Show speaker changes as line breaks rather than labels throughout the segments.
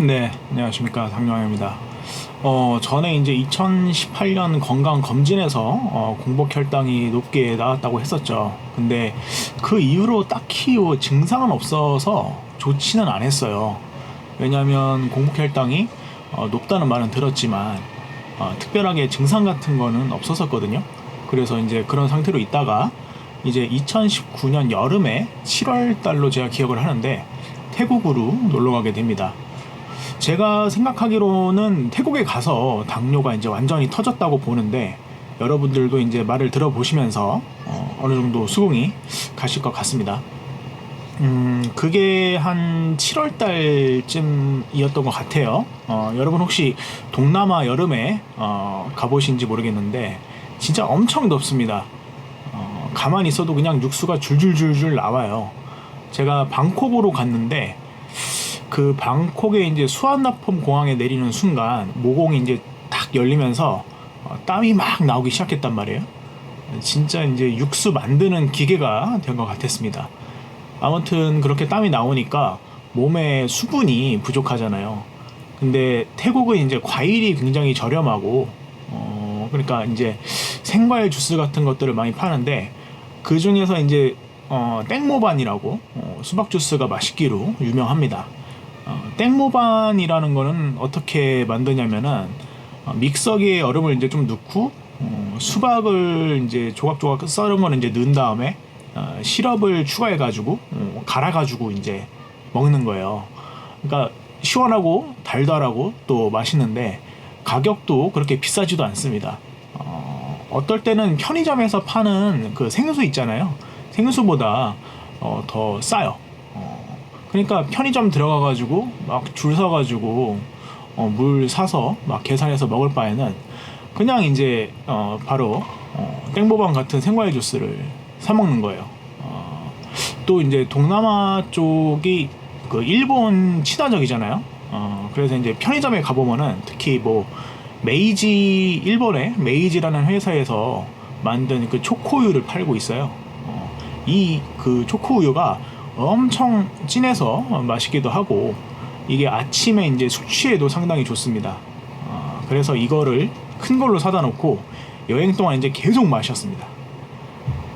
네, 안녕하십니까. 당뇨입니다. 전에 이제 2018년 건강 검진에서 공복 혈당이 높게 나왔다고 했었죠. 근데 그 이후로 딱히 뭐 증상은 없어서 좋지는 않았어요. 왜냐하면 공복 혈당이 높다는 말은 들었지만 특별하게 증상 같은 거는 없었었거든요. 그래서 이제 그런 상태로 있다가 이제 2019년 여름에 7월 달로 제가 기억을 하는데 태국으로 놀러 가게 됩니다. 제가 생각하기로는 태국에 가서 당뇨가 이제 완전히 터졌다고 보는데 여러분들도 이제 말을 들어보시면서 어느 정도 수긍이 가실 것 같습니다. 그게 한 7월 달쯤이었던 것 같아요. 여러분 혹시 동남아 여름에 가보신지 모르겠는데 진짜 엄청 덥습니다. 가만히 있어도 그냥 육수가 줄줄줄줄 나와요. 제가 방콕으로 갔는데 그 방콕에 이제 수완나폼 공항에 내리는 순간 모공이 이제 탁 열리면서 땀이 막 나오기 시작했단 말이에요. 진짜 이제 육수 만드는 기계가 된 것 같았습니다. 아무튼 그렇게 땀이 나오니까 몸에 수분이 부족하잖아요. 근데 태국은 이제 과일이 굉장히 저렴하고 그러니까 이제 생과일 주스 같은 것들을 많이 파는데 그 중에서 이제 땡모반이라고 수박 주스가 맛있기로 유명합니다. 땡모반이라는 거는 어떻게 만드냐면은 믹서기에 얼음을 이제 좀 넣고 수박을 이제 조각조각 썰은 거는 이제 넣은 다음에 시럽을 추가해가지고 갈아가지고 이제 먹는 거예요. 그러니까 시원하고 달달하고 또 맛있는데 가격도 그렇게 비싸지도 않습니다. 어떨 때는 편의점에서 파는 그 생수 있잖아요. 생수보다 더 싸요. 그러니까 편의점 들어가가지고 막 줄 서가지고 물 사서 막 계산해서 먹을 바에는 그냥 이제 바로 땡보방 같은 생과일 주스를 사 먹는 거예요. 또 이제 동남아 쪽이 그 일본 친화적이잖아요. 그래서 이제 편의점에 가보면은 특히 뭐 메이지 일본의 메이지라는 회사에서 만든 그 초코우유를 팔고 있어요. 이 그 초코우유가 엄청 진해서 맛있기도 하고 이게 아침에 이제 숙취에도 상당히 좋습니다. 그래서 이거를 큰 걸로 사다 놓고 여행 동안 이제 계속 마셨습니다.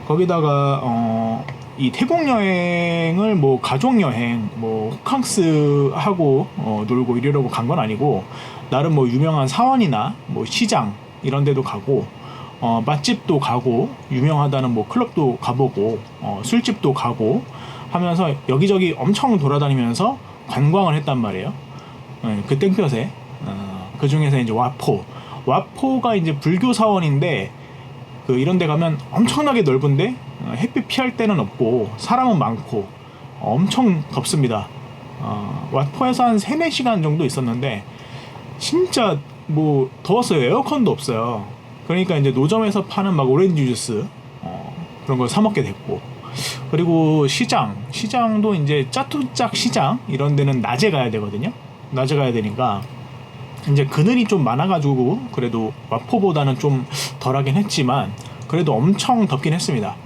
거기다가 이 태국 여행을 뭐 가족 여행 뭐 호캉스 하고 놀고 이러려고 간 건 아니고 나름 뭐 유명한 사원이나 뭐 시장 이런 데도 가고 맛집도 가고 유명하다는 뭐 클럽도 가보고 술집도 가고 하면서 여기저기 엄청 돌아다니면서 관광을 했단 말이에요. 그 땡볕에 그 중에서 이제 와포가 이제 불교 사원인데 그 이런 데 가면 엄청나게 넓은데 햇빛 피할 데는 없고 사람은 많고 엄청 덥습니다. 와포에서 한 3, 4시간 정도 있었는데 진짜 뭐 더웠어요. 에어컨도 없어요. 그러니까 이제 노점에서 파는 막 오렌지 주스 그런 걸 사 먹게 됐고, 그리고 시장도 이제 짜투짝 시장 이런 데는 낮에 가야 되거든요. 낮에 가야 되니까 이제 그늘이 좀 많아가지고 그래도 마포보다는 좀 덜하긴 했지만 그래도 엄청 덥긴 했습니다.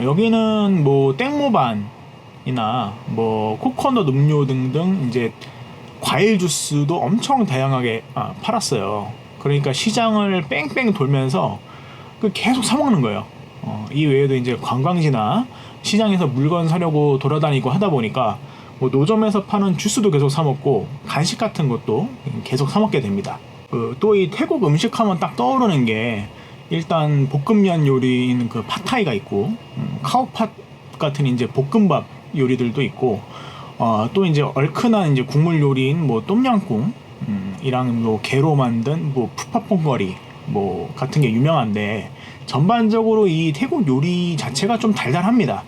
여기는 뭐 땡모반이나 뭐 코코넛 음료 등등 이제 과일 주스도 엄청 다양하게 팔았어요. 그러니까 시장을 뺑뺑 돌면서 계속 사 먹는 거예요. 이 외에도 이제 관광지나 시장에서 물건 사려고 돌아다니고 하다 보니까 뭐 노점에서 파는 주스도 계속 사 먹고 간식 같은 것도 계속 사 먹게 됩니다. 또 이 태국 음식 하면 딱 떠오르는 게 일단 볶음면 요리인 그 팟타이가 있고 카오팟 같은 이제 볶음밥 요리들도 있고 또 이제 얼큰한 이제 국물 요리인 뭐 똠양꿍 이랑 뭐 게로 만든 뭐 푸파퐁거리 뭐 같은 게 유명한데 전반적으로 이 태국 요리 자체가 좀 달달합니다.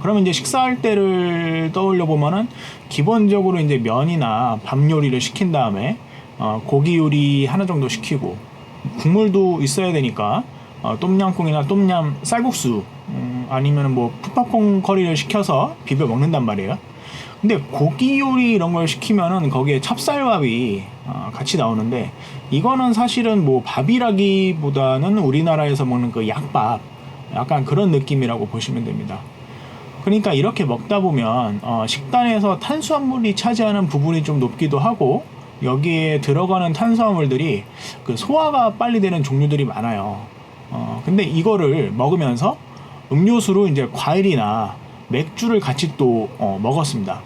그러면 이제 식사할 때를 떠올려 보면은 기본적으로 이제 면이나 밥 요리를 시킨 다음에 고기 요리 하나 정도 시키고 국물도 있어야 되니까 똠양꿍이나 똠얌 쌀국수 아니면 뭐 푸파퐁 커리를 시켜서 비벼 먹는단 말이에요. 근데 고기 요리 이런 걸 시키면은 거기에 찹쌀밥이 같이 나오는데 이거는 사실은 뭐 밥이라기보다는 우리나라에서 먹는 그 약밥 약간 그런 느낌이라고 보시면 됩니다. 그러니까 이렇게 먹다 보면 식단에서 탄수화물이 차지하는 부분이 좀 높기도 하고, 여기에 들어가는 탄수화물들이 그 소화가 빨리 되는 종류들이 많아요. 근데 이거를 먹으면서 음료수로 이제 과일이나 맥주를 같이 또 먹었습니다.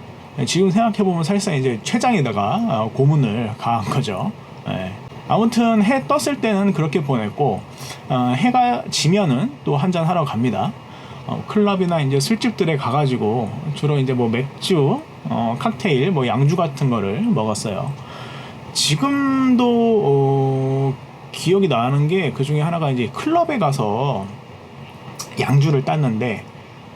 지금 생각해보면 사실상 이제 췌장에다가 고문을 가한 거죠. 예. 아무튼 해 떴을 때는 그렇게 보냈고, 해가 지면은 또 한잔 하러 갑니다. 클럽이나 이제 술집들에 가가지고 주로 이제 뭐 맥주, 칵테일, 뭐 양주 같은 거를 먹었어요. 지금도 기억이 나는 게 그 중에 하나가 이제 클럽에 가서 양주를 땄는데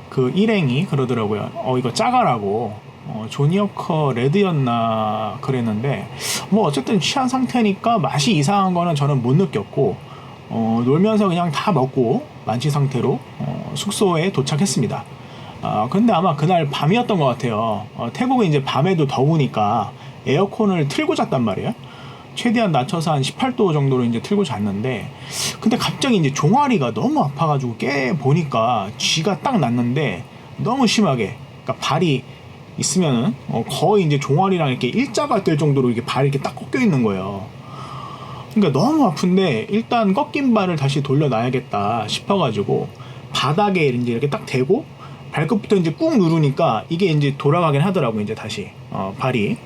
그 일행이 그러더라고요. 이거 짜가라고. 조니어커 레드였나 그랬는데, 뭐 어쨌든 취한 상태니까 맛이 이상한 거는 저는 못 느꼈고, 놀면서 그냥 다 먹고 만취 상태로 숙소에 도착했습니다. 근데 아마 그날 밤이었던 것 같아요. 태국은 이제 밤에도 더우니까 에어컨을 틀고 잤단 말이에요. 최대한 낮춰서 한 18도 정도로 이제 틀고 잤는데, 근데 갑자기 이제 종아리가 너무 아파가지고 깨 보니까 쥐가 딱 났는데 너무 심하게, 그러니까 발이 있으면은 거의 이제 종아리랑 이렇게 일자가 될 정도로 이렇게 발이 이렇게 딱 꺾여 있는 거예요. 그러니까 너무 아픈데 일단 꺾인 발을 다시 돌려놔야겠다 싶어가지고 바닥에 이제 이렇게 딱 대고 발끝부터 이제 꾹 누르니까 이게 이제 돌아가긴 하더라고. 이제 다시 발이.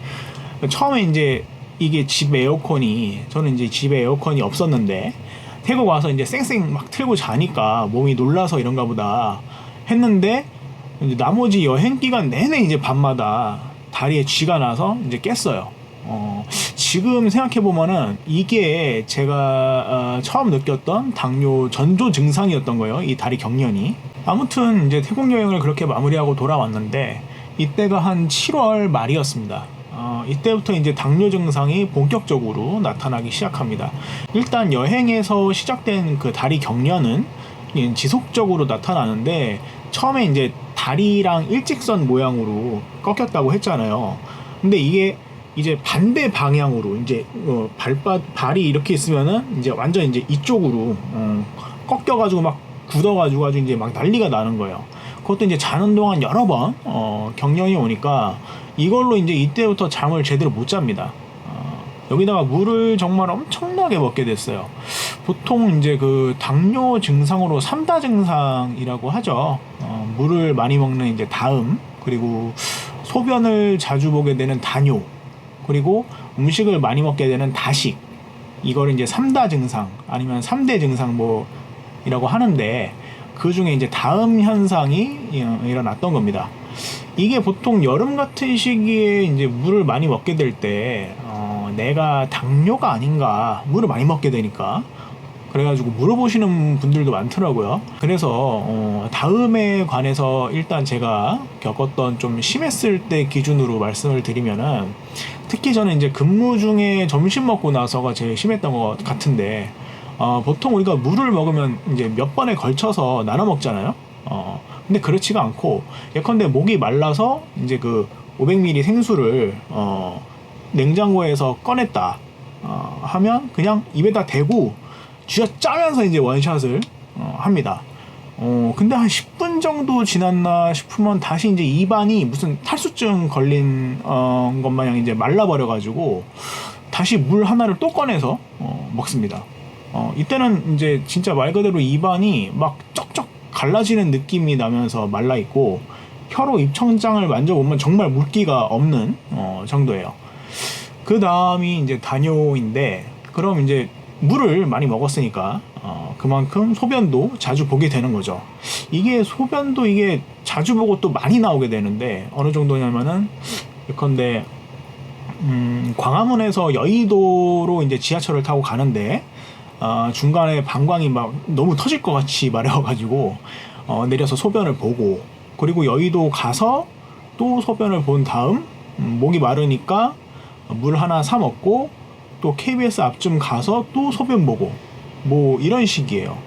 처음에 이제 이게 집 에어컨이, 저는 이제 집에 에어컨이 없었는데 태국 와서 이제 쌩쌩 막 틀고 자니까 몸이 놀라서 이런가 보다 했는데, 이제 나머지 여행 기간 내내 이제 밤마다 다리에 쥐가 나서 이제 깼어요. 지금 생각해보면은 이게 제가 처음 느꼈던 당뇨 전조 증상이었던 거예요. 이 다리 경련이. 아무튼 이제 태국 여행을 그렇게 마무리하고 돌아왔는데, 이때가 한 7월 말이었습니다. 이때부터 이제 당뇨 증상이 본격적으로 나타나기 시작합니다. 일단 여행에서 시작된 그 다리 경련은 지속적으로 나타나는데, 처음에 이제 다리랑 일직선 모양으로 꺾였다고 했잖아요. 근데 이게 이제 반대 방향으로 이제 발이 이렇게 있으면은 이제 완전 이제 이쪽으로 꺾여가지고 막 굳어가지고 아주 이제 막 난리가 나는 거예요. 그것도 이제 자는 동안 여러 번 경련이 오니까 이걸로 이제 이때부터 잠을 제대로 못 잡니다. 여기다가 물을 정말 엄청나게 먹게 됐어요. 보통 이제 그 당뇨 증상으로 3다 증상이라고 하죠. 물을 많이 먹는 이제 다음, 그리고 소변을 자주 보게 되는 다뇨, 그리고 음식을 많이 먹게 되는 다식. 이거를 이제 3다 증상 아니면 3대 증상 이라고 하는데, 그 중에 이제 다음 현상이 일어났던 겁니다. 이게 보통 여름 같은 시기에 이제 물을 많이 먹게 될 때 내가 당뇨가 아닌가, 물을 많이 먹게 되니까. 그래가지고 물어보시는 분들도 많더라고요. 그래서 다음에 관해서 일단 제가 겪었던 좀 심했을 때 기준으로 말씀을 드리면은, 특히 저는 이제 근무 중에 점심 먹고 나서가 제일 심했던 것 같은데, 보통 우리가 물을 먹으면 이제 몇 번에 걸쳐서 나눠 먹잖아요. 근데 그렇지가 않고, 예컨대 목이 말라서 이제 그 500ml 생수를 냉장고에서 꺼냈다 하면 그냥 입에다 대고 쥐어짜면서 이제 원샷을 합니다. 근데 한 10분 정도 지났나 싶으면 다시 이제 입안이 무슨 탈수증 걸린 것 마냥 이제 말라버려가지고 다시 물 하나를 또 꺼내서 먹습니다. 이때는 이제 진짜 말 그대로 입안이 막 쩍쩍 갈라지는 느낌이 나면서 말라있고, 혀로 입천장을 만져보면 정말 물기가 없는 정도예요. 그 다음이 이제 다뇨인데, 그럼 이제 물을 많이 먹었으니까 그만큼 소변도 자주 보게 되는 거죠. 이게 소변도 이게 자주 보고 또 많이 나오게 되는데, 어느 정도냐면은 예컨대 광화문에서 여의도로 이제 지하철을 타고 가는데 중간에 방광이 막 너무 터질 것 같이 마려워가지고 내려서 소변을 보고, 그리고 여의도 가서 또 소변을 본 다음 목이 마르니까 물 하나 사 먹고 또 KBS 앞쯤 가서 또 소변 보고, 이런 식이에요.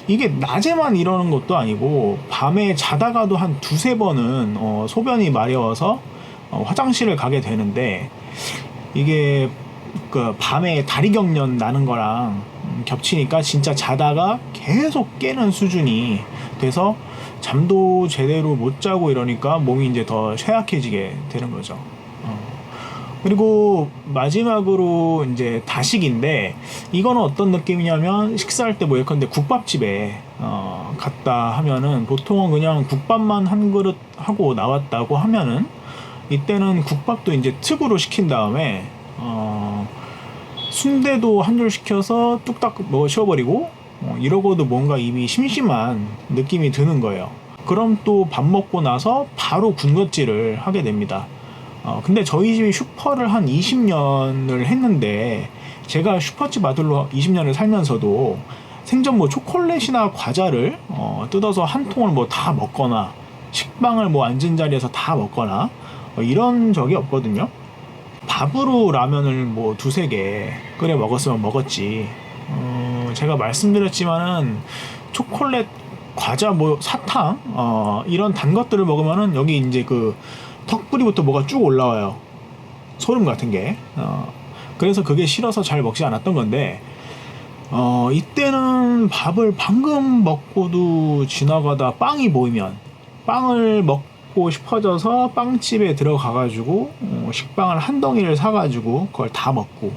이게 낮에만 이러는 것도 아니고 밤에 자다가도 한 두세 번은 소변이 마려워서 화장실을 가게 되는데, 이게 그 밤에 다리 경련 나는 거랑 겹치니까 진짜 자다가 계속 깨는 수준이 돼서 잠도 제대로 못 자고 이러니까 몸이 이제 더 쇠약해지게 되는 거죠. 그리고 마지막으로 이제 다식인데, 이거는 어떤 느낌이냐면, 식사할 때 뭐 예컨대 국밥집에 갔다 하면은 보통은 그냥 국밥만 한 그릇 하고 나왔다고 하면은, 이때는 국밥도 이제 특으로 시킨 다음에 순대도 한 줄 시켜서 뚝딱 뭐 치워버리고, 이러고도 뭔가 입이 심심한 느낌이 드는 거예요. 그럼 또 밥 먹고 나서 바로 군것질을 하게 됩니다. 근데 저희 집이 슈퍼를 한 20년을 했는데, 제가 슈퍼집 아들로 20년을 살면서도 생전 뭐 초콜릿이나 과자를 뜯어서 한 통을 뭐 다 먹거나, 식빵을 뭐 앉은 자리에서 다 먹거나 이런 적이 없거든요. 밥으로 라면을 뭐 두세 개 끓여 먹었으면 먹었지. 제가 말씀드렸지만은 초콜릿, 과자, 뭐 사탕 이런 단 것들을 먹으면은 여기 이제 그 턱부리부터 뭐가 쭉 올라와요. 소름 같은 게. 그래서 그게 싫어서 잘 먹지 않았던 건데, 이때는 밥을 방금 먹고도 지나가다 빵이 보이면 빵을 먹고 싶어져서 빵집에 들어가가지고 식빵을 한 덩이를 사가지고 그걸 다 먹고,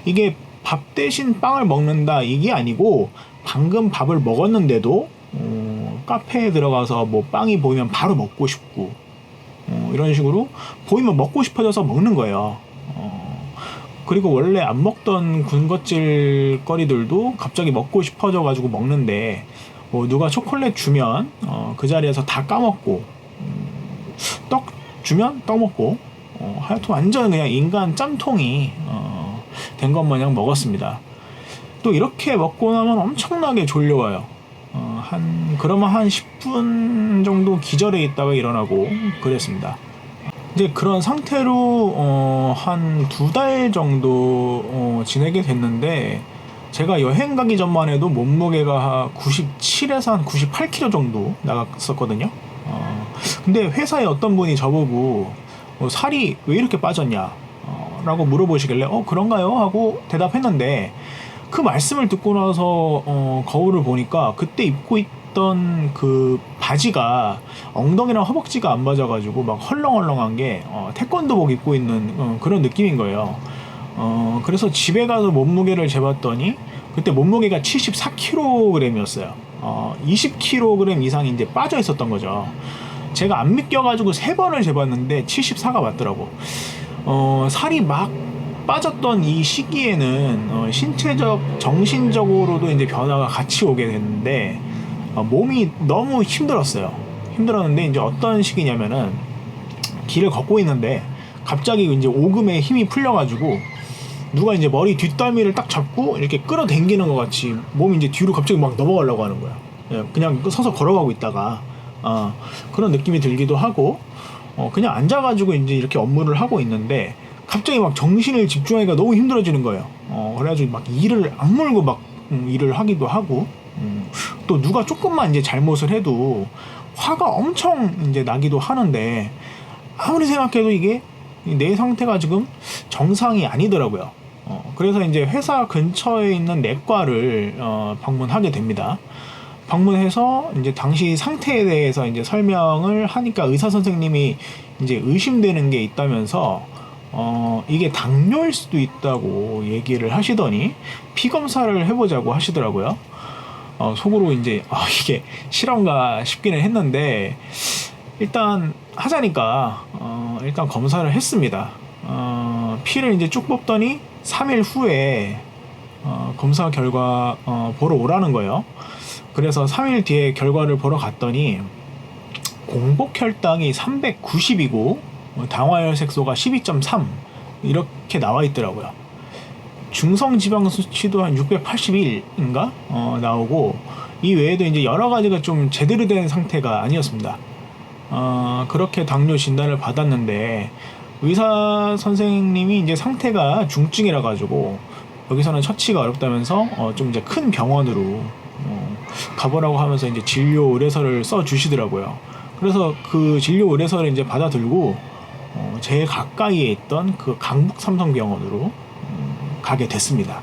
이게 밥 대신 빵을 먹는다 이게 아니고, 방금 밥을 먹었는데도 카페에 들어가서 뭐 빵이 보이면 바로 먹고 싶고, 이런 식으로 보이면 먹고 싶어져서 먹는 거예요. 그리고 원래 안 먹던 군것질 거리들도 갑자기 먹고 싶어져 가지고 먹는데, 뭐 누가 초콜릿 주면 그 자리에서 다 까먹고, 떡 주면 떡 먹고, 하여튼 완전 그냥 인간 짬통이 된 것 마냥 먹었습니다. 또 이렇게 먹고 나면 엄청나게 졸려와요. 그러면 한 10분 정도 기절해 있다가 일어나고 그랬습니다. 이제 그런 상태로 한 2달 정도 지내게 됐는데, 제가 여행 가기 전만 해도 몸무게가 97에서 한 98kg 정도 나갔었거든요. 근데 회사에 어떤 분이 저보고 살이 왜 이렇게 빠졌냐 라고 물어보시길래 그런가요? 하고 대답했는데, 그 말씀을 듣고 나서 거울을 보니까 그때 입고 있던 그 바지가 엉덩이랑 허벅지가 안 맞아가지고 막 헐렁헐렁한 게 태권도복 입고 있는 그런 느낌인 거예요. 그래서 집에 가서 몸무게를 재봤더니 그때 몸무게가 74kg이었어요. 20kg 이상이 이제 빠져 있었던 거죠. 제가 안 믿겨가지고 3번을 재봤는데 74가 맞더라고. 살이 막 빠졌던 이 시기에는 신체적, 정신적으로도 이제 변화가 같이 오게 됐는데, 몸이 너무 힘들었는데, 이제 어떤 시기냐면은 길을 걷고 있는데 갑자기 이제 오금에 힘이 풀려가지고 누가 이제 머리 뒷덜미를 딱 잡고 이렇게 끌어당기는 것 같이 몸이 이제 뒤로 갑자기 막 넘어가려고 하는 거야. 그냥 서서 걸어가고 있다가 그런 느낌이 들기도 하고, 그냥 앉아가지고 이제 이렇게 업무를 하고 있는데 갑자기 막 정신을 집중하기가 너무 힘들어지는 거예요. 그래가지고 막 이를 악물고 막 일을 하기도 하고, 또 누가 조금만 이제 잘못을 해도 화가 엄청 이제 나기도 하는데, 아무리 생각해도 이게 내 상태가 지금 정상이 아니더라고요. 그래서 이제 회사 근처에 있는 내과를 방문하게 됩니다. 방문해서 이제 당시 상태에 대해서 이제 설명을 하니까 의사 선생님이 이제 의심되는 게 있다면서 이게 당뇨일 수도 있다고 얘기를 하시더니 피 검사를 해보자고 하시더라고요. 속으로 이제 이게 실화인가 싶기는 했는데, 일단 하자니까 일단 검사를 했습니다. 피를 이제 쭉 뽑더니 3일 후에 검사 결과 보러 오라는 거예요. 그래서 3일 뒤에 결과를 보러 갔더니 공복혈당이 390이고 당화혈색소가 12.3 이렇게 나와 있더라고요. 중성지방 수치도 한 681인가 나오고, 이 외에도 이제 여러 가지가 좀 제대로 된 상태가 아니었습니다. 그렇게 당뇨 진단을 받았는데, 의사 선생님이 이제 상태가 중증이라 가지고 여기서는 처치가 어렵다면서 좀 이제 큰 병원으로 가보라고 하면서 이제 진료 의뢰서를 써 주시더라고요. 그래서 그 진료 의뢰서를 이제 받아들고 제일 가까이에 있던 그 강북 삼성병원으로 가게 됐습니다.